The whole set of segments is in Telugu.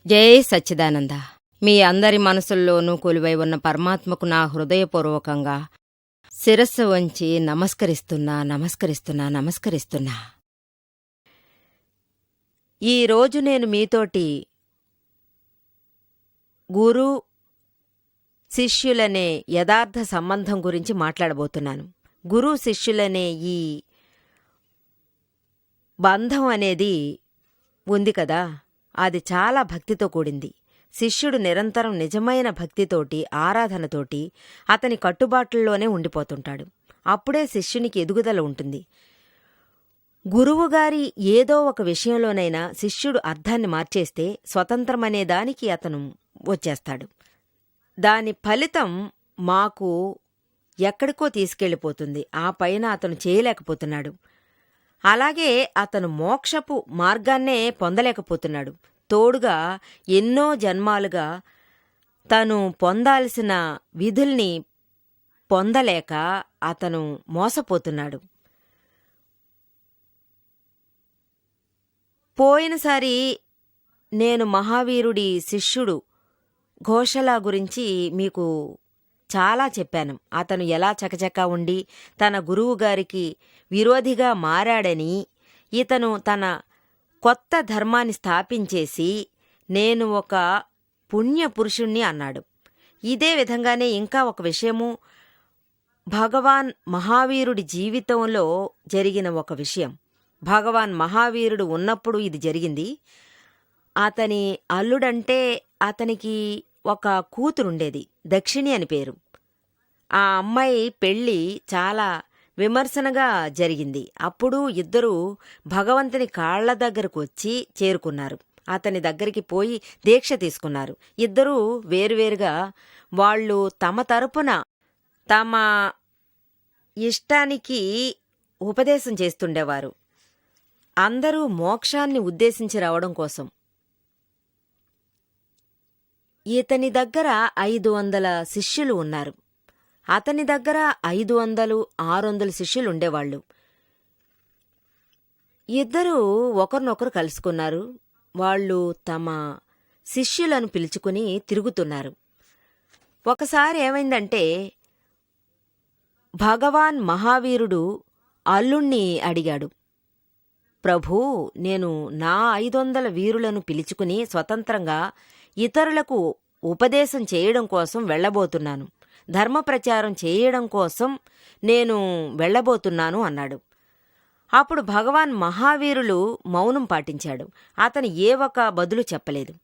జై సచ్చిదానంద. మీ అందరి మనసుల్లోనూ కొలువై ఉన్న పరమాత్మకు నా హృదయపూర్వకంగా శిరస్సు వంచి నమస్కరిస్తున్నా. ఈరోజు నేను మీతోటి గురు శిష్యులనే యథార్థ సంబంధం గురించి మాట్లాడబోతున్నాను. గురు శిష్యులనే ఈ బంధం అనేది ఉంది కదా, అది చాలా భక్తితో కూడింది. శిష్యుడు నిరంతరం నిజమైన భక్తితోటి, ఆరాధనతోటి అతని కట్టుబాట్లలోనే ఉండిపోతుంటాడు. అప్పుడే శిష్యునికి ఎదుగుదల ఉంటుంది. గురువుగారి ఏదో ఒక విషయంలోనైనా శిష్యుడు అర్థాన్ని మార్చేస్తే స్వతంత్రమనే దానికి అతను వచ్చేస్తాడు. దాని ఫలితం మాకు ఎక్కడికో తీసుకెళ్ళిపోతుంది. ఆ పైన అతను చేయలేకపోతున్నాడు. అలాగే అతను మోక్షపు మార్గాన్నే పొందలేకపోతున్నాడు. తోడుగా ఎన్నో జన్మాలుగా తను పొందాల్సిన విధుల్ని పొందలేక అతను మోసపోతున్నాడు. పోయినసారి నేను మహావీరుడి శిష్యుడు ఘోషలా గురించి మీకు చాలా చెప్పాను. అతను ఎలా చకచకా ఉండి తన గురువుగారికి విరోధిగా మారాడని, ఇతను తన కొత్త ధర్మాన్ని స్థాపించేసి నేను ఒక పుణ్యపురుషుణ్ణి అన్నాడు. ఇదే విధంగానే ఇంకా ఒక విషయము భగవాన్ మహావీరుడి జీవితంలో జరిగిన ఒక విషయం. భగవాన్ మహావీరుడు ఉన్నప్పుడు ఇది జరిగింది. అతని అల్లుడంటే అతనికి ఒక కూతురుండేది, దక్షిణి అని పేరు. ఆ అమ్మాయి పెళ్ళి చాలా విమర్శనగా జరిగింది. అప్పుడు ఇద్దరూ భగవంతుని కాళ్ల దగ్గరకు వచ్చి చేరుకున్నారు. అతని దగ్గరికి పోయి దీక్ష తీసుకున్నారు. ఇద్దరూ వేరువేరుగా వాళ్ళు తమ తరపున తమ ఇష్టానికి ఉపదేశం చేస్తుండేవారు. అందరూ మోక్షాన్ని ఉద్దేశించి రావడం కోసం. ఇతని దగ్గర 500 శిష్యులు ఉన్నారు. అతని దగ్గర 500, 600 శిష్యులుండేవాళ్లు. ఇద్దరూ ఒకరినొకరు కలుసుకున్నారు. వాళ్ళు తమ శిష్యులను పిలుచుకుని తిరుగుతున్నారు. ఒకసారి ఏమైందంటే, భగవాన్ మహావీరుడు అల్లుణ్ణి అడిగాడు, ప్రభూ, నేను నా 500 వీరులను పిలుచుకుని స్వతంత్రంగా ఇతరులకు ఉపదేశం చేయడం కోసం వెళ్లబోతున్నాను, ధర్మప్రచారం చేయడం కోసం నేను వెళ్లబోతున్నాను అన్నాడు. అప్పుడు భగవాన్ మహావీరులు మౌనం పాటించాడు. అతను ఏ ఒక బదులు చెప్పలేదు.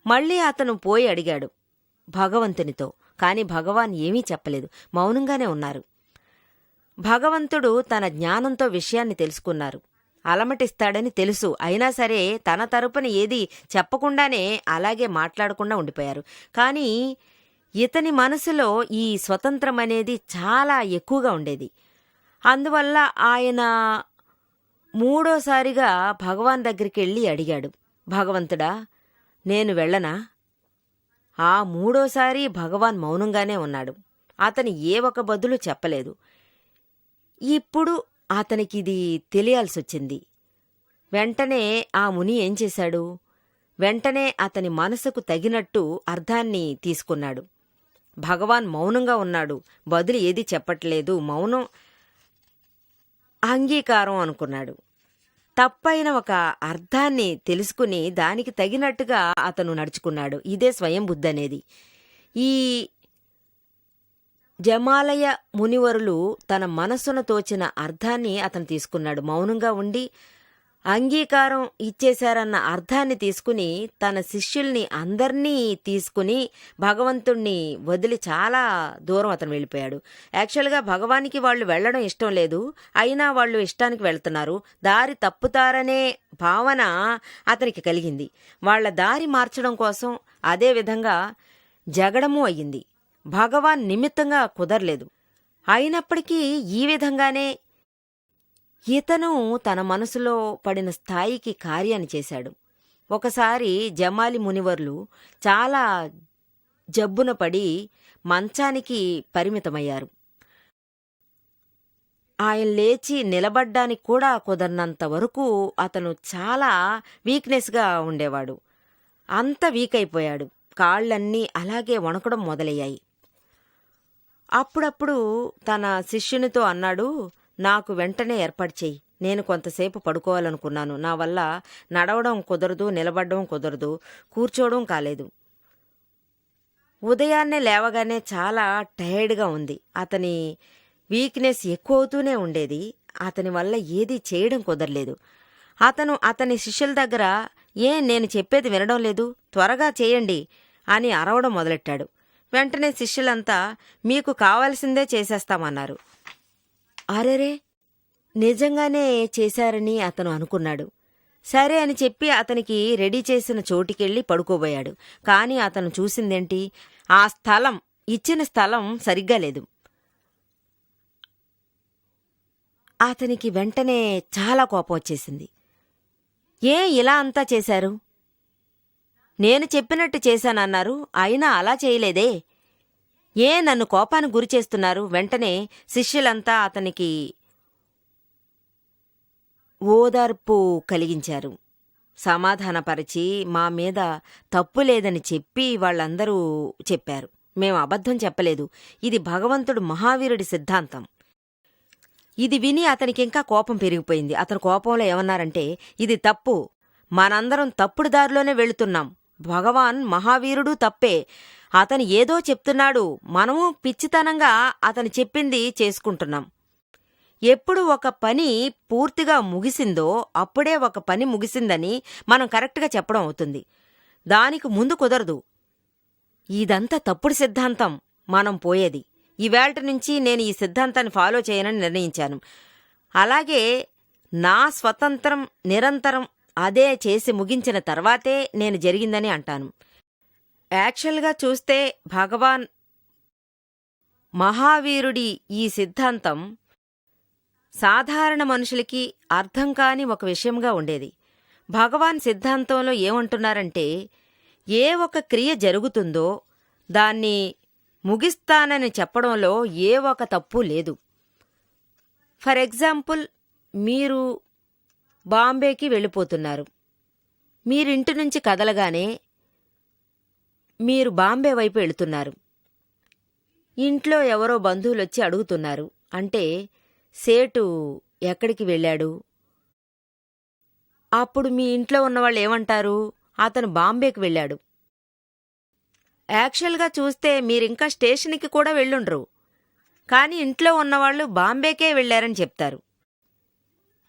మళ్లీ అతను పోయి అడిగాడు భగవంతునితో. కాని భగవాన్ ఏమీ చెప్పలేదు, మౌనంగానే ఉన్నారు. భగవంతుడు తన జ్ఞానంతో విషయాన్ని తెలుసుకున్నారు. అలమటిస్తాడని తెలుసు. అయినా సరే తన తరపున ఏది చెప్పకుండానే అలాగే మాట్లాడకుండా ఉండిపోయారు. కానీ ఇతని మనసులో ఈ స్వతంత్రం అనేది చాలా ఎక్కువగా ఉండేది. అందువల్ల ఆయన మూడోసారిగా భగవాన్ దగ్గరికి వెళ్ళి అడిగాడు, భగవంతుడా, నేను వెళ్ళనా? ఆ మూడోసారి భగవాన్ మౌనంగానే ఉన్నాడు. అతను ఏ ఒక బదులు చెప్పలేదు. ఇప్పుడు అతనికిది తెలియాల్సొచ్చింది. వెంటనే ఆ ముని ఏం చేశాడు? వెంటనే అతని మనసుకు తగినట్టు అర్థాన్ని తీసుకున్నాడు. భగవాన్ మౌనంగా ఉన్నాడు, బదులు ఏదీ చెప్పట్లేదు, మౌనం అంగీకారం అనుకున్నాడు. తప్పైన ఒక అర్థాన్ని తెలుసుకుని దానికి తగినట్టుగా అతను నడుచుకున్నాడు. ఇదే స్వయం బుద్ధి అనేది. ఈ జమాలయ మునివరులు తన మనస్సును తోచిన అర్థాన్ని అతను తీసుకున్నాడు. మౌనంగా ఉండి అంగీకారం ఇచ్చేశారన్న అర్థాన్ని తీసుకుని తన శిష్యుల్ని అందర్నీ తీసుకుని భగవంతుణ్ణి వదిలి చాలా దూరం అతను వెళ్ళిపోయాడు. యాక్చువల్గా భగవానికి వాళ్ళు వెళ్లడం ఇష్టం లేదు, అయినా వాళ్ళు ఇష్టానికి వెళ్తున్నారు. దారి తప్పుతారనే భావన అతనికి కలిగింది. వాళ్ల దారి మార్చడం కోసం అదేవిధంగా జగడమూ అయ్యింది. భగవాన్ నిమిత్తంగా కుదరలేదు. అయినప్పటికీ ఈ విధంగానే ఇతను తన మనసులో పడిన స్థాయికి కార్యాన్ని చేశాడు. ఒకసారి జమాలి మునివర్లు చాలా జబ్బున పడి మంచానికి పరిమితమయ్యారు. ఆయన లేచి నిలబడ్డానికి కూడా కుదరనంత వరకు అతను చాలా వీక్నెస్గా ఉండేవాడు. అంత వీక్ అయిపోయాడు. కాళ్ళన్నీ అలాగే వణకడం మొదలయ్యాయి. అప్పుడప్పుడు తన శిష్యునితో అన్నాడు, నాకు వెంటనే ఏర్పాటు చెయ్యి. నేను కొంతసేపు పడుకోవాలనుకున్నాను. నా వల్ల నడవడం కుదరదు, నిలబడడం కుదరదు, కూర్చోవడం కాలేదు. ఉదయాన్నే లేవగానే చాలా టైర్డ్గా ఉంది. అతని వీక్నెస్ ఎక్కువ అవుతూనే ఉండేది. అతని వల్ల ఏదీ చేయడం కుదరలేదు. అతను అతని శిష్యుల దగ్గర, నేను చెప్పేది వినడం లేదు, త్వరగా చేయండి అని అరవడం మొదలెట్టాడు. వెంటనే శిష్యులంతా, మీకు కావాల్సిందే చేసేస్తామన్నారు. అరెరే, నిజంగానే చేశారని అతను అనుకున్నాడు. సరే అని చెప్పి అతనికి రెడీ చేసిన చోటికెళ్ళి పడుకోబోయాడు. కాని అతను చూసిందేంటి, ఆ స్థలం, ఇచ్చిన స్థలం సరిగ్గా లేదు. అతనికి వెంటనే చాలా కోపం వచ్చేసింది. ఇలా అంతా చేశారు? నేను చెప్పినట్టు చేశానన్నారు, అయినా అలా చేయలేదే. నన్ను కోపానికి గురిచేస్తున్నారు? వెంటనే శిష్యులంతా అతనికి ఓదార్పు కలిగించారు. సమాధానపరిచి మా మీద తప్పు లేదని చెప్పి వాళ్ళందరూ చెప్పారు, మేం అబద్ధం చెప్పలేదు, ఇది భగవంతుడు మహావీరుడి సిద్ధాంతం. ఇది విని అతనికింకా కోపం పెరిగిపోయింది. అతను కోపంలో ఏమన్నారంటే, ఇది తప్పు, మనందరం తప్పుడు దారిలోనే వెళుతున్నాం, భగవాన్ మహావీరుడు తప్పే, అతను ఏదో చెప్తున్నాడు, మనము పిచ్చితనంగా అతను చెప్పింది చేసుకుంటున్నాం. ఎప్పుడు ఒక పని పూర్తిగా ముగిసిందో అప్పుడే ఒక పని ముగిసిందని మనం కరెక్ట్గా చెప్పడం అవుతుంది. దానికి ముందు కుదరదు. ఇదంతా తప్పుడు సిద్ధాంతం. మనం పోయేది. ఈవేళ నుంచి నేను ఈ సిద్ధాంతాన్ని ఫాలో చేయనని నిర్ణయించాను. అలాగే నా స్వతంత్రం నిరంతరం అదే చేసి ముగించిన తర్వాతే నేను జరిగిందని అంటాను. యాక్చువల్గా చూస్తే భగవాన్ మహావీరుడి ఈ సిద్ధాంతం సాధారణ మనుషులకి అర్థం కాని ఒక విషయంగా ఉండేది. భగవాన్ సిద్ధాంతంలో ఏమంటున్నారంటే, ఏ ఒక క్రియ జరుగుతుందో దాన్ని ముగిస్తానని చెప్పడంలో ఏ ఒక తప్పు లేదు. ఫర్ ఎగ్జాంపుల్, మీరు బాంబేకి వెళ్ళిపోతున్నారు. మీరింటి నుంచి కదలగానే మీరు బాంబే వైపు వెళుతున్నారు. ఇంట్లో ఎవరో బంధువులొచ్చి అడుగుతున్నారు, అంటే సేటు ఎక్కడికి వెళ్ళాడు? అప్పుడు మీ ఇంట్లో ఉన్నవాళ్ళు ఏమంటారు? అతను బాంబేకి వెళ్ళాడు. యాక్చువల్గా చూస్తే మీరింకా స్టేషన్కి కూడా వెళ్ళుండ్రు, కాని ఇంట్లో ఉన్నవాళ్లు బాంబేకే వెళ్లారని చెప్తారు.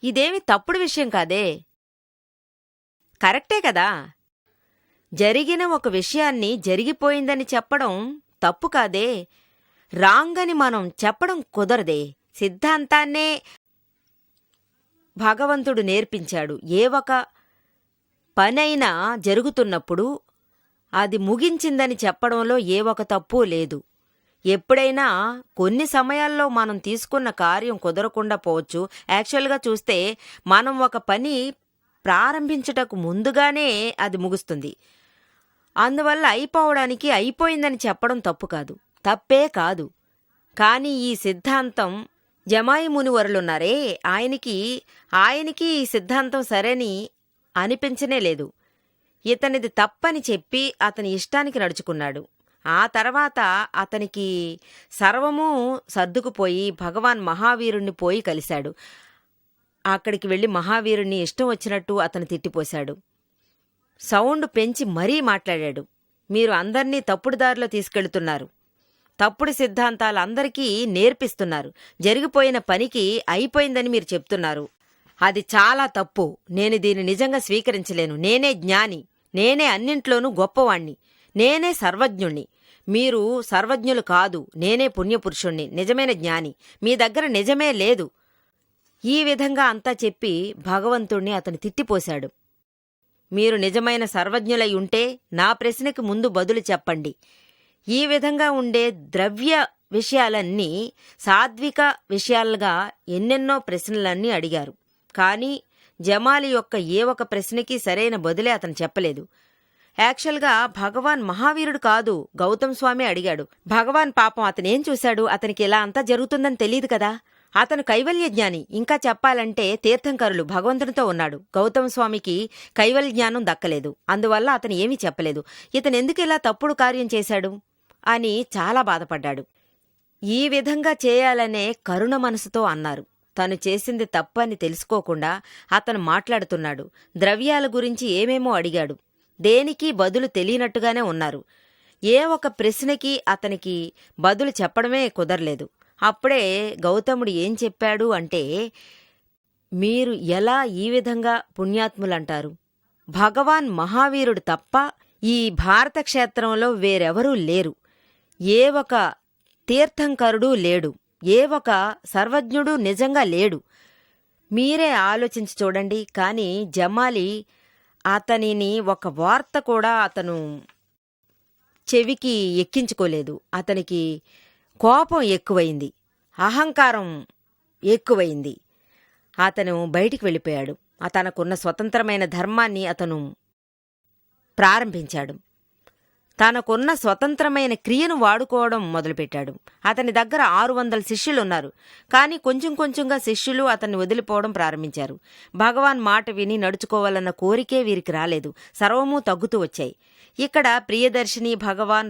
ఇదేమి తప్పుడు విషయం కాదే, కరెక్టే కదా. జరిగిన ఒక విషయాన్ని జరిగిపోయిందని చెప్పడం తప్పు కాదే. రాంగ్ అని మనం చెప్పడం కుదరదే. సిద్ధాంతాన్నే భగవంతుడు నేర్పించాడు. ఏ ఒక పనైనా జరుగుతున్నప్పుడు అది ముగించిందని చెప్పడంలో ఏ ఒక తప్పు లేదు. ఎప్పుడైనా కొన్ని సమయాల్లో మనం తీసుకున్న కార్యం కుదరకుండా పోవచ్చు. యాక్చువల్గా చూస్తే మనం ఒక పని ప్రారంభించుటకు ముందుగానే అది ముగుస్తుంది. అందువల్ల అయిపోవడానికి అయిపోయిందని చెప్పడం తప్పు కాదు, తప్పే కాదు. కానీ ఈ సిద్ధాంతం జమాయి మునివరులున్నారే, ఆయనకి ఈ సిద్ధాంతం సరేని అనిపించనే లేదు. ఇతనిది తప్పని చెప్పి అతని ఇష్టానికి నడుచుకున్నాడు. ఆ తర్వాత అతనికి సర్వమూ సర్దుకుపోయి భగవాన్ మహావీరుణ్ణి పోయి కలిశాడు. అక్కడికి వెళ్లి మహావీరుణ్ణి ఇష్టం వచ్చినట్టు అతను తిట్టిపోశాడు. సౌండ్ పెంచి మరీ మాట్లాడాడు. మీరు అందర్నీ తప్పుడు దారిలో తీసుకెళ్తున్నారు, తప్పుడు సిద్ధాంతాలు అందరికీ నేర్పిస్తున్నారు, జరిగిపోయిన పనికి అయిపోయిందని మీరు చెప్తున్నారు. అది చాలా తప్పు. నేను దీన్ని నిజంగా స్వీకరించలేను. నేనే జ్ఞాని, నేనే అన్నింట్లోనూ గొప్పవాణ్ణి, నేనే సర్వజ్ఞుణ్ణి. మీరు సర్వజ్ఞులు కాదు, నేనే పుణ్యపురుషుణ్ణి, నిజమైన జ్ఞాని. మీ దగ్గర నిజమే లేదు. ఈ విధంగా అంతా చెప్పి భగవంతుణ్ణి అతను తిట్టిపోశాడు. మీరు నిజమైన సర్వజ్ఞులై ఉంటే నా ప్రశ్నకి ముందు బదులు చెప్పండి. ఈ విధంగా ఉండే ద్రవ్య విషయాలన్నీ సాత్విక విషయాలుగా ఎన్నెన్నో ప్రశ్నలన్నీ అడిగారు. కానీ జమాలి యొక్క ఏ ఒక ప్రశ్నకి సరైన బదులే అతను చెప్పలేదు. యాక్చువల్గా భగవాన్ మహావీరుడు కాదు, గౌతమ్ స్వామి అడిగాడు. భగవాన్ పాపం అతనేం చూశాడు? అతనికి ఇలా అంతా జరుగుతుందని తెలియదు కదా. అతను కైవల్య జ్ఞాని. ఇంకా చెప్పాలంటే తీర్థంకరులు భగవంతునితో ఉన్నాడు. గౌతమ స్వామికి కైవల్య జ్ఞానం దక్కలేదు. అందువల్ల అతను ఏమీ చెప్పలేదు. ఇతనెందుకు ఇలా తప్పుడు కార్యం చేశాడు అని చాలా బాధపడ్డాడు. ఈ విధంగా చేయాలనే కరుణ మనసుతో అన్నారు. తను చేసింది తప్పని తెలుసుకోకుండా అతను మాట్లాడుతున్నాడు. ద్రవ్యాల గురించి ఏమేమో అడిగాడు. దేనికి బదులు తెలియనట్టుగానే ఉన్నారు. ఏ ఒక ప్రశ్నకి అతనికి బదులు చెప్పడమే కుదరలేదు. అప్పుడే గౌతముడు ఏం చెప్పాడు అంటే, మీరు ఎలా ఈ విధంగా పుణ్యాత్ములంటారు? భగవాన్ మహావీరుడు తప్ప ఈ భారత క్షేత్రంలో వేరెవరూ లేరు. ఏ ఒక తీర్థంకరుడు లేడు. ఏ ఒక సర్వజ్ఞుడు నిజంగా లేడు. మీరే ఆలోచించి చూడండి. కాని జమాలి అతనిని ఒక వార్త కూడా అతను చెవికి ఎక్కించుకోలేదు. అతనికి కోపం ఎక్కువైంది, అహంకారం ఎక్కువైంది. అతను బయటికి వెళ్ళిపోయాడు. తనకున్న స్వతంత్రమైన ధర్మాన్ని అతను ప్రారంభించాడు. తనకున్న స్వతంత్రమైన క్రియను వాడుకోవడం మొదలుపెట్టాడు. అతని దగ్గర 600 శిష్యులున్నారు. కానీ కొంచెం కొంచెంగా శిష్యులు అతన్ని వదిలిపోవడం ప్రారంభించారు. భగవాన్ మాట విని నడుచుకోవాలన్న కోరికే వీరికి రాలేదు. సర్వమూ తగ్గుతూ వచ్చాయి. ఇక్కడ ప్రియదర్శిని,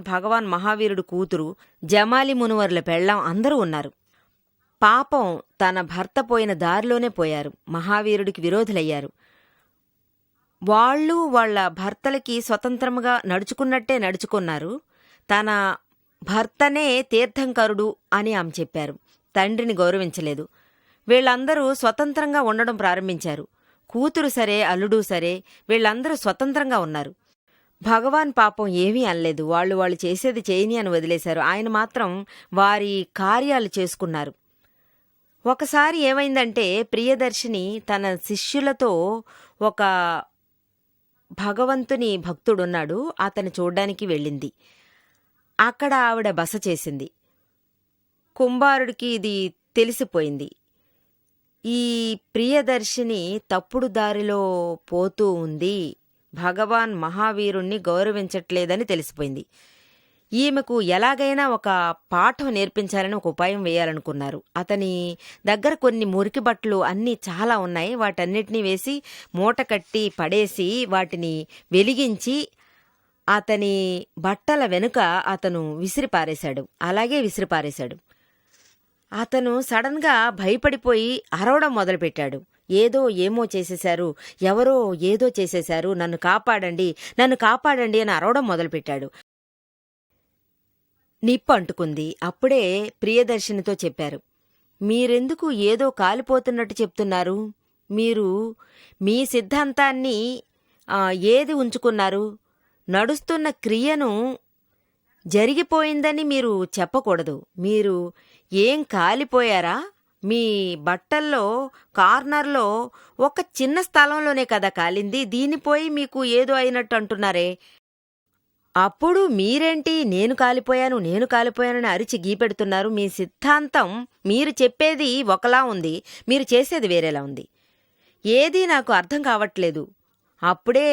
భగవాన్ మహావీరుడు కూతురు, జమాలి మునివర్ల పెళ్ళాం అందరూ ఉన్నారు. పాపం తన భర్త పోయిన దారిలోనే పోయారు. మహావీరుడికి విరోధులయ్యారు. వాళ్ళు వాళ్ళ భర్తలకి స్వతంత్రముగా నడుచుకున్నట్టే నడుచుకున్నారు. తన భర్తనే తీర్థంకరుడు అని ఆమె చెప్పారు. తండ్రిని గౌరవించలేదు. వీళ్ళందరూ స్వతంత్రంగా ఉండడం ప్రారంభించారు. కూతురు సరే, అల్లుడు సరే, వీళ్ళందరూ స్వతంత్రంగా ఉన్నారు. భగవాన్ పాపం ఏమీ అనలేదు. వాళ్ళు చేసేది చేయని అని వదిలేశారు. ఆయన మాత్రం వారి కార్యాలు చేసుకున్నారు. ఒకసారి ఏమైందంటే, ప్రియదర్శిని తన శిష్యులతో ఒక భగవంతుని భక్తుడున్నాడు, అతను చూడ్డానికి వెళ్ళింది. అక్కడ ఆవిడ బస చేసింది. కుంభారుడికి ఇది తెలిసిపోయింది. ఈ ప్రియదర్శిని తప్పుడు దారిలో పోతూ ఉంది, భగవాన్ మహావీరుణ్ణి గౌరవించట్లేదని తెలిసిపోయింది. ఈమెకు ఎలాగైనా ఒక పాఠం నేర్పించాలని ఒక ఉపాయం వేయాలనుకున్నారు. అతని దగ్గర కొన్ని మురికి బట్టలు అన్నీ చాలా ఉన్నాయి. వాటన్నిటినీ వేసి మూట కట్టి పడేసి వాటిని వెలిగించి అతని బట్టల వెనుక అతను విసిరిపారేశాడు. అలాగే విసిరిపారేశాడు. అతను సడన్గా భయపడిపోయి అరవడం మొదలుపెట్టాడు. ఏమో చేసేశారు, ఎవరో ఏదో చేసేశారు, నన్ను కాపాడండి అని అరవడం మొదలుపెట్టాడు. నిప్పు అంటుకుంది. అప్పుడే ప్రియదర్శినితో చెప్పారు, మీరెందుకు ఏదో కాలిపోతున్నట్టు చెప్తున్నారు? మీరు మీ సిద్ధాంతాన్ని ఏది ఉంచుకున్నారు? నడుస్తున్న క్రియను జరిగిపోయిందని మీరు చెప్పకూడదు. మీరు ఏం కాలిపోయారా? మీ బట్టల్లో కార్నర్లో ఒక చిన్న స్థలంలోనే కదా కాలింది. దీనిపోయి మీకు ఏదో అయినట్టు అంటున్నారే. అప్పుడు మీరేంటి నేను కాలిపోయానని అరిచి గీపెడుతున్నారు? మీ సిద్ధాంతం, మీరు చెప్పేది ఒకలా ఉంది, మీరు చేసేది వేరేలా ఉంది. ఏదీ నాకు అర్థం కావట్లేదు. అప్పుడే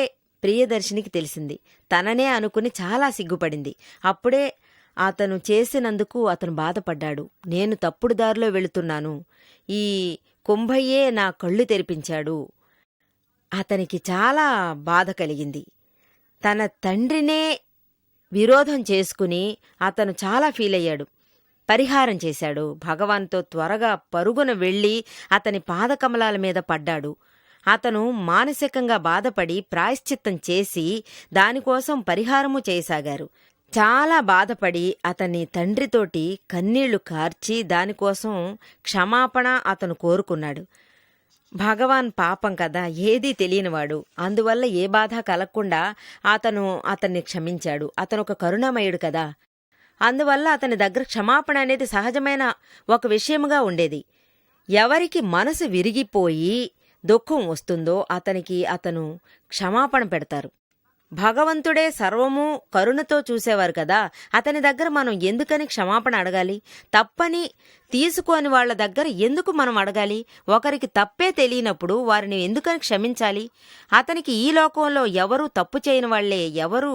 ప్రియదర్శినికి తెలిసింది. తననే అనుకుని చాలా సిగ్గుపడింది. అప్పుడే అతను చేసినందుకు అతను బాధపడ్డాడు. నేను తప్పుడు దారిలో వెళుతున్నాను, ఈ కుంభయ్యే నా కళ్ళు తెరిపించాడు. అతనికి చాలా బాధ కలిగింది. తన తండ్రినే విరోధం చేసుకుని అతను చాలా ఫీలయ్యాడు. పరిహారం చేశాడు. భగవాన్తో త్వరగా పరుగున వెళ్ళి అతని పాదకమలాల మీద పడ్డాడు. అతను మానసికంగా బాధపడి ప్రాయశ్చిత్తం చేసి దానికోసం పరిహారము చేయసాగారు. చాలా బాధపడి అతని తండ్రితోటి కన్నీళ్లు కార్చి దానికోసం క్షమాపణ అతను కోరుకున్నాడు. భగవాన్ పాపం కదా, ఏదీ తెలియనివాడు. అందువల్ల ఏ బాధ కలగకుండా అతన్ని క్షమించాడు. అతను ఒక కరుణామయుడు కదా. అందువల్ల అతని దగ్గర క్షమాపణ అనేది సహజమైన ఒక విషయముగా ఉండేది. ఎవరికి మనసు విరిగిపోయి దుఃఖం వస్తుందో అతను క్షమాపణ పెడతారు. భగవంతుడే సర్వము కరుణతో చూసేవారు కదా. అతని దగ్గర మనం ఎందుకని క్షమాపణ అడగాలి? తప్పని తీసుకోని వాళ్ల దగ్గర ఎందుకు మనం అడగాలి? ఒకరికి తప్పే తెలియనప్పుడు వారిని ఎందుకని క్షమించాలి? అతనికి ఈ లోకంలో ఎవరూ తప్పు చేయని వాళ్లే, ఎవరూ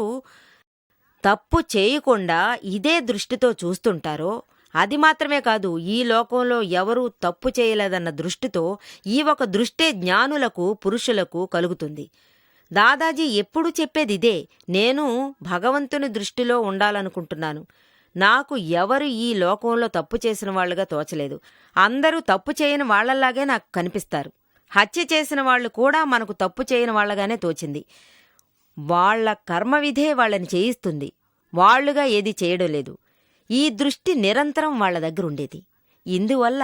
తప్పు చేయకుండా ఇదే దృష్టితో చూస్తుంటారో అది మాత్రమే కాదు, ఈ లోకంలో ఎవరూ తప్పు చేయలేదన్న దృష్టితో ఈ ఒక దృష్టే జ్ఞానులకు, పురుషులకు కలుగుతుంది. దాదాజీ ఎప్పుడూ చెప్పేది ఇదే. నేను భగవంతుని దృష్టిలో ఉండాలనుకుంటున్నాను. నాకు ఎవరు ఈ లోకంలో తప్పు చేసిన వాళ్లుగా తోచలేదు. అందరూ తప్పు చేయని వాళ్లలాగే నాకు కనిపిస్తారు. హత్య చేసిన వాళ్లు కూడా మనకు తప్పు చేయని వాళ్లగానే తోచింది. వాళ్ల కర్మవిధే వాళ్ళని చేయిస్తుంది, వాళ్లుగా ఏది చేయడం లేదు. ఈ దృష్టి నిరంతరం వాళ్ల దగ్గరుండేది. ఇందువల్ల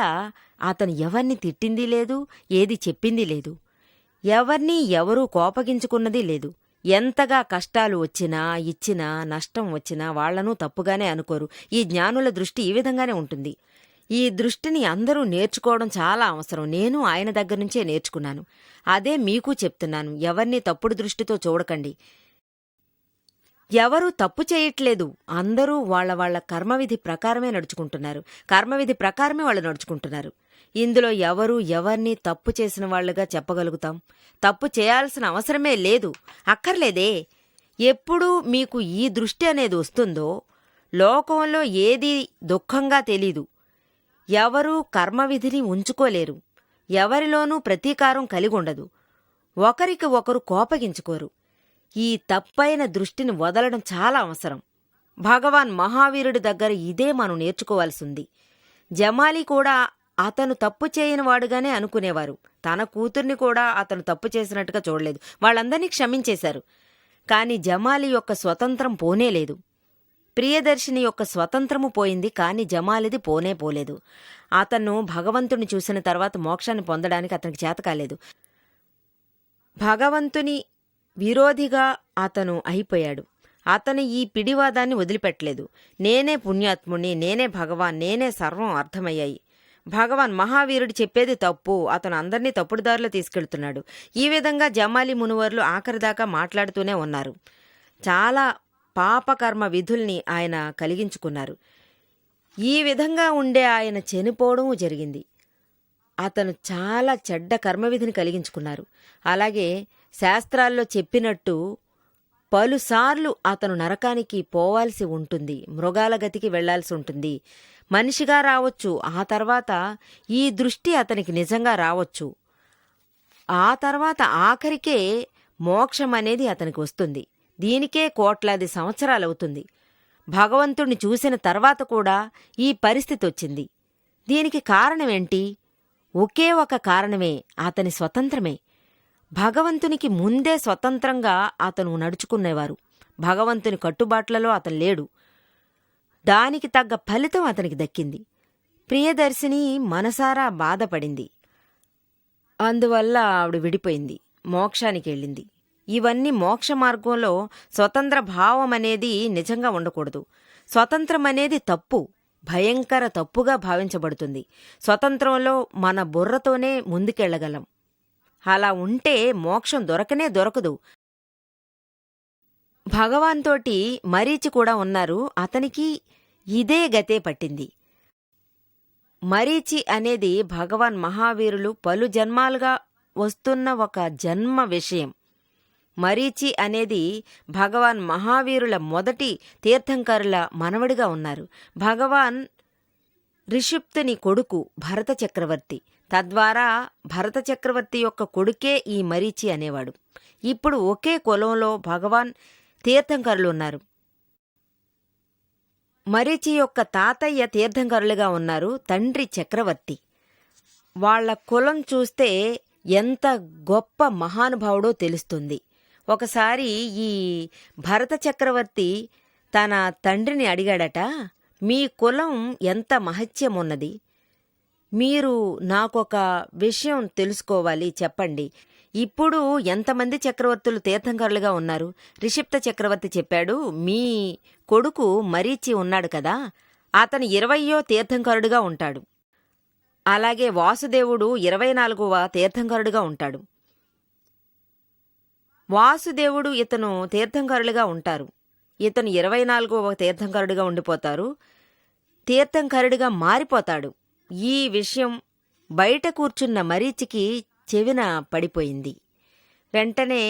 అతను ఎవర్ని తిట్టిందీ లేదు, ఏది చెప్పిందీ లేదు. ఎవర్నీ ఎవరూ కోపగించుకున్నదీ లేదు. ఎంతగా కష్టాలు వచ్చినా, ఇచ్చినా, నష్టం వచ్చినా వాళ్లను తప్పుగానే అనుకోరు. ఈ జ్ఞానుల దృష్టి ఈ విధంగానే ఉంటుంది. ఈ దృష్టిని అందరూ నేర్చుకోవడం చాలా అవసరం. నేను ఆయన దగ్గర్నుంచే నేర్చుకున్నాను. అదే మీకు చెప్తున్నాను. ఎవర్నీ తప్పుడు దృష్టితో చూడకండి. ఎవరూ తప్పు చేయట్లేదు. అందరూ వాళ్ల కర్మవిధి ప్రకారమే నడుచుకుంటున్నారు. కర్మవిధి ప్రకారమే వాళ్ళు నడుచుకుంటున్నారు. ఇందులో ఎవరూ ఎవర్నీ తప్పు చేసిన వాళ్లుగా చెప్పగలుగుతాం? తప్పు చేయాల్సిన అవసరమే లేదు, అక్కర్లేదే. ఎప్పుడు మీకు ఈ దృష్టి అనేది వస్తుందో లోకంలో ఏదీ దుఃఖంగా తెలీదు. ఎవరూ కర్మవిధిని ఉంచుకోలేరు. ఎవరిలోనూ ప్రతీకారం కలిగుండదు. ఒకరికి ఒకరు కోపగించుకోరు. ఈ తప్పైన దృష్టిని వదలడం చాలా అవసరం. భగవాన్ మహావీరుడి దగ్గర ఇదే మనం నేర్చుకోవాల్సింది. జమాలి కూడా అతను తప్పు చేయనివాడుగానే అనుకునేవారు. తన కూతుర్ని కూడా అతను తప్పు చేసినట్టుగా చూడలేదు. వాళ్ళందరినీ క్షమించేశారు. కాని జమాలి యొక్క స్వతంత్రం పోనేలేదు. ప్రియదర్శిని యొక్క స్వతంత్రము పోయింది, కాని జమాలిది పోలేదు. అతను భగవంతుని చూసిన తర్వాత మోక్షాన్ని పొందడానికి అతనికి చేతకాలేదు. భగవంతుని విరోధిగా అతను అయిపోయాడు. అతను ఈ పిడివాదాన్ని వదిలిపెట్టలేదు. నేనే పుణ్యాత్ముణ్ణి, నేనే భగవాన్, నేనే సర్వం అర్థమయ్యాయి. భగవాన్ మహావీరుడు చెప్పేది తప్పు, అతను అందర్నీ తప్పుడుదారిలో తీసుకెళ్తున్నాడు. ఈ విధంగా జమాలి మునివర్లు ఆఖరిదాకా మాట్లాడుతూనే ఉన్నారు. చాలా పాపకర్మ విధుల్ని ఆయన కలిగించుకున్నారు. ఈ విధంగా ఉండే ఆయన చనిపోవడం జరిగింది. అతను చాలా చెడ్డ కర్మవిధిని కలిగించుకున్నారు. అలాగే శాస్త్రాల్లో చెప్పినట్టు పలుసార్లు అతను నరకానికి పోవాల్సి ఉంటుంది, మృగాల గతికి వెళ్లాల్సి ఉంటుంది. మనిషిగా రావచ్చు, ఆ తర్వాత ఈ దృష్టి అతనికి నిజంగా రావచ్చు. ఆ తర్వాత ఆఖరికే మోక్షం అనేది అతనికి వస్తుంది. దీనికే కోట్లాది సంవత్సరాలవుతుంది. భగవంతుణ్ణి చూసిన తర్వాత కూడా ఈ పరిస్థితి వచ్చింది. దీనికి కారణమేంటి? ఒకే ఒక కారణమే, అతని స్వతంత్రమే. భగవంతునికి ముందే స్వతంత్రంగా అతను నడుచుకునేవారు. భగవంతుని కట్టుబాట్లలో అతను లేడు. దానికి తగ్గ ఫలితం అతనికి దక్కింది. ప్రియదర్శిని మనసారా బాధపడింది. అందువల్ల ఆవిడ విడిపోయింది, మోక్షానికి వెళ్ళింది. ఇవన్నీ మోక్ష మార్గంలో స్వతంత్ర భావం అనేది నిజంగా ఉండకూడదు. స్వతంత్రం అనేది తప్పు, భయంకర తప్పుగా భావించబడుతుంది. స్వతంత్రంలో మన బుర్రతోనే ముందుకెళ్లగలం. అలా ఉంటే మోక్షం దొరకనే దొరకదు. భగవాన్తోటి మరీచి కూడా ఉన్నారు. అతనికి ఇదే గతే పట్టింది. మరీచి అనేది భగవాన్ మహావీరులు పలు జన్మాలుగా వస్తున్న ఒక జన్మ విషయం. మరీచి అనేది భగవాన్ మహావీరుల మొదటి తీర్థంకరుల మనవడిగా ఉన్నారు. భగవాన్ రిషిప్తుని కొడుకు భరత చక్రవర్తి. తద్వారా భరత చక్రవర్తి యొక్క కొడుకే ఈ మరీచి అనేవాడు. ఇప్పుడు ఒకే కులంలో భగవాన్ తీర్థంకరులున్నారు. మరీచి యొక్క తాతయ్య తీర్థంకరులుగా ఉన్నారు, తండ్రి చక్రవర్తి. వాళ్ల కులం చూస్తే ఎంత గొప్ప మహానుభావుడో తెలుస్తుంది. ఒకసారి ఈ భరత చక్రవర్తి తన తండ్రిని అడిగాడట, మీ కులం ఎంత మహత్యమున్నది, మీరు నాకొక విషయం తెలుసుకోవాలి, చెప్పండి. ఇప్పుడు ఎంతమంది చక్రవర్తులు తీర్థంకరులుగా ఉన్నారు? రిషిప్త చక్రవర్తి చెప్పాడు, మీ కొడుకు మరీచి ఉన్నాడు కదా, అతను 20వ తీర్థంకరుడుగా ఉంటాడు. అలాగే వాసుదేవుడు 24వ తీర్థంకరుడుగా ఉంటాడు. వాసుదేవుడు ఇతను తీర్థంకరులుగా ఉంటారు. ఇతను 24వ తీర్థంకరుడుగా ఉండిపోతారు, తీర్థంకరుడిగా మారిపోతాడు. ఈ విషయం బయట కూర్చున్న మరీచికి చెవిన పడిపోయింది. వెంటనే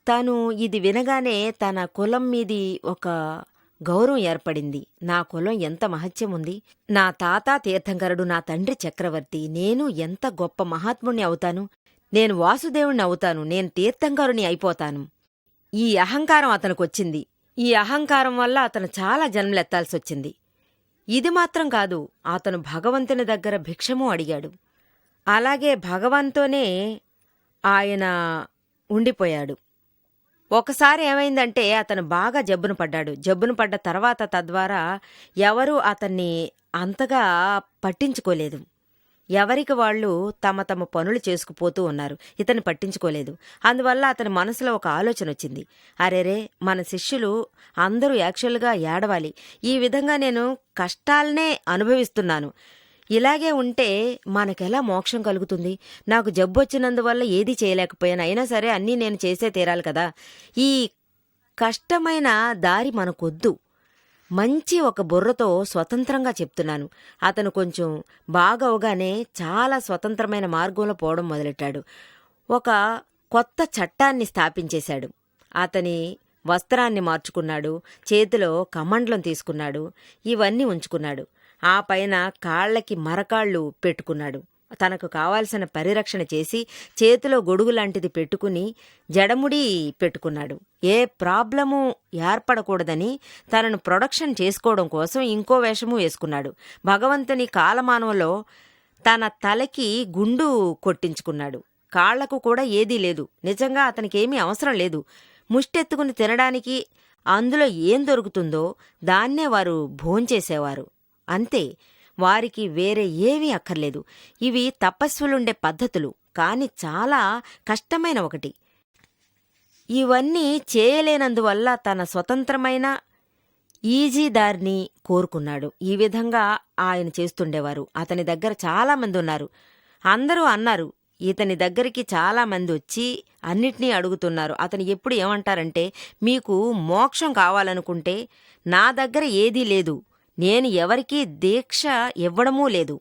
తను ఇది వినగానే తన కులం మీది ఒక గౌరవం ఏర్పడింది. నా కులం ఎంత మహత్యముంది, నా తాత తీర్థంకరుడు, నా తండ్రి చక్రవర్తి, నేను ఎంత గొప్ప మహాత్ముణ్ణి అవుతాను, నేను వాసుదేవుణ్ణి అవుతాను, నేను తీర్థంకరుని అయిపోతాను. ఈ అహంకారం అతనికొచ్చింది. ఈ అహంకారం వల్ల అతను చాలా జన్మలెత్తాల్సొచ్చింది. ఇది మాత్రం కాదు, అతను భగవంతుని దగ్గర భిక్షము అడిగాడు. అలాగే భగవాన్తోనే ఆయన ఉండిపోయాడు. ఒకసారి ఏమైందంటే అతను బాగా జబ్బున పడ్డాడు. జబ్బున పడ్డ తర్వాత తద్వారా ఎవరూ అతన్ని అంతగా పట్టించుకోలేదు. ఎవరికి వాళ్ళు తమ తమ పనులు చేసుకుపోతూ ఉన్నారు. ఇతన్ని పట్టించుకోలేదు. అందువల్ల అతని మనసులో ఒక ఆలోచన వచ్చింది. అరెరే, మన శిష్యులు అందరూ యాక్చువల్గా ఏడవాలి. ఈ విధంగా నేను కష్టాలనే అనుభవిస్తున్నాను. ఇలాగే ఉంటే మనకెలా మోక్షం కలుగుతుంది? నాకు జబ్బొచ్చినందువల్ల ఏదీ చేయలేకపోయాను. అయినా సరే అన్నీ నేను చేసే తీరాలి కదా. ఈ కష్టమైన దారి మనకొద్దు. మంచి ఒక బుర్రతో స్వతంత్రంగా చెప్తున్నాను. అతను కొంచెం బాగా అవగానే చాలా స్వతంత్రమైన మార్గంలో పోవడం మొదలెట్టాడు. ఒక కొత్త చట్టాన్ని స్థాపించేశాడు. అతని వస్త్రాన్ని మార్చుకున్నాడు, చేతిలో కమండలం తీసుకున్నాడు, ఇవన్నీ ఉంచుకున్నాడు. ఆ పైన కాళ్లకి మరకాళ్ళు పెట్టుకున్నాడు. తనకు కావాల్సిన పరిరక్షణ చేసి చేతిలో గొడుగు లాంటిది పెట్టుకుని జడముడి పెట్టుకున్నాడు. ఏ ప్రాబ్లము ఏర్పడకూడదని తనను ప్రొడక్షన్ చేసుకోవడం కోసం ఇంకో వేషము వేసుకున్నాడు. భగవంతుని కాలమానంలో తన తలకి గుండు కొట్టించుకున్నాడు. కాళ్లకు కూడా ఏదీ లేదు. నిజంగా అతనికేమీ అవసరం లేదు. ముష్టెత్తుకుని తినడానికి అందులో ఏం దొరుకుతుందో దాన్నే వారు భోంచేసేవారు. అంతే, వారికి వేరే ఏమీ అక్కర్లేదు. ఇవి తపస్సులుండే పద్ధతులు, కాని చాలా కష్టమైన ఒకటి. ఇవన్నీ చేయలేనందువల్ల తన స్వతంత్రమైన ఈజీ దారిని కోరుకున్నాడు. ఈ విధంగా ఆయన చేస్తుండేవారు. అతని దగ్గర చాలామంది ఉన్నారు. అందరూ అన్నారు, ఇతని దగ్గరికి చాలామంది వచ్చి అన్నిటినీ అడుగుతున్నారు. అతను ఎప్పుడు ఏమంటారంటే, మీకు మోక్షం కావాలనుకుంటే నా దగ్గర ఏదీ లేదు, నేను ఎవరికీ దీక్ష ఇవ్వడమూ లేదు.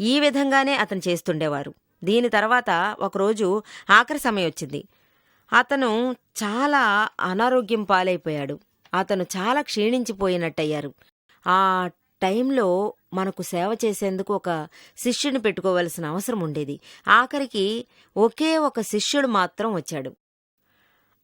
ఈ విధంగానే అతను చేస్తుండేవారు. దీని తర్వాత ఒకరోజు ఆఖరి సమయం వచ్చింది. అతను చాలా అనారోగ్యం పాలైపోయాడు. అతను చాలా క్షీణించిపోయినట్టయ్యారు. ఆ టైంలో మనకు సేవ చేసేందుకు ఒక శిష్యుని పెట్టుకోవలసిన అవసరం ఉండేది. ఆఖరికి ఒకే ఒక శిష్యుడు మాత్రం వచ్చాడు.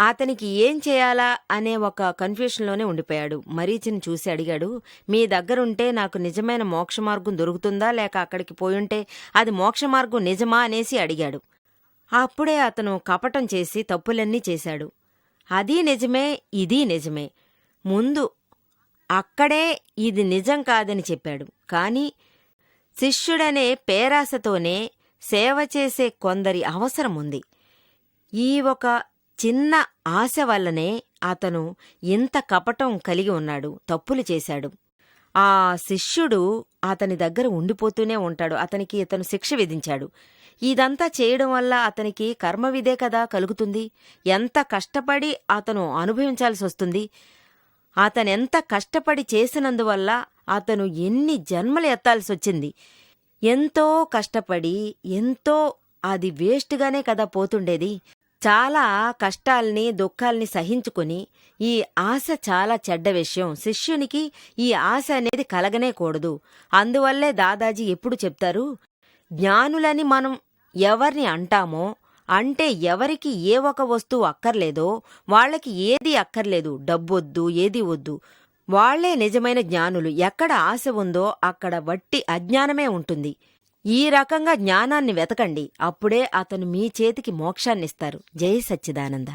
అతనికి ఏం చేయాలా అనే ఒక కన్ఫ్యూషన్లోనే ఉండిపోయాడు. మరీచిని చూసి అడిగాడు, మీ దగ్గరుంటే నాకు నిజమైన మోక్ష మార్గం దొరుకుతుందా, లేక అక్కడికి పోయుంటే అది మోక్ష మార్గం నిజమా అనేసి అడిగాడు. అప్పుడే అతను కపటం చేసి తప్పులన్నీ చేశాడు. అదీ నిజమే, ఇదీ నిజమే. ముందు అక్కడే ఇది నిజం కాదని చెప్పాడు. కాని శిష్యుడనే పేరాశతోనే సేవ చేసే కొందరి అవసరం ఉంది. ఈ ఒక చిన్న ఆశ వల్లనే అతను ఇంత కపటం కలిగి ఉన్నాడు, తప్పులు చేశాడు. ఆ శిష్యుడు అతని దగ్గర ఉండిపోతూనే ఉంటాడు. అతనికి ఇతను శిక్ష విధించాడు. ఇదంతా చేయడం వల్ల అతనికి కర్మవిదే కదా కలుగుతుంది. ఎంత కష్టపడి అతను అనుభవించాల్సి వస్తుంది. అతనెంత కష్టపడి చేసినందువల్ల అతను ఎన్ని జన్మలు ఎత్తాల్సొచ్చింది. ఎంతో కష్టపడి ఎంతో అది వేస్ట్గానే కదా పోతుండేది. చాలా కష్టాల్ని దుఃఖాల్ని సహించుకుని, ఈ ఆశ చాలా చెడ్డ విషయం. శిష్యునికి ఈ ఆశ అనేది కలగనే కూడదు. అందువల్లే దాదాజీ ఎప్పుడు చెప్తారు, జ్ఞానులని మనం ఎవర్ని అంటామో, అంటే ఎవరికి ఏ ఒక వస్తువు అక్కర్లేదో వాళ్ళకి ఏదీ అక్కర్లేదు, డబ్బొద్దు, ఏదీ వద్దు. వాళ్లే నిజమైన జ్ఞానులు. ఎక్కడ ఆశ ఉందో అక్కడ వట్టి అజ్ఞానమే ఉంటుంది. ఈ రకంగా జ్ఞానాన్ని వెతకండి. అప్పుడే అతను మీ చేతికి మోక్షాన్నిస్తారు. జై సచ్చిదానంద.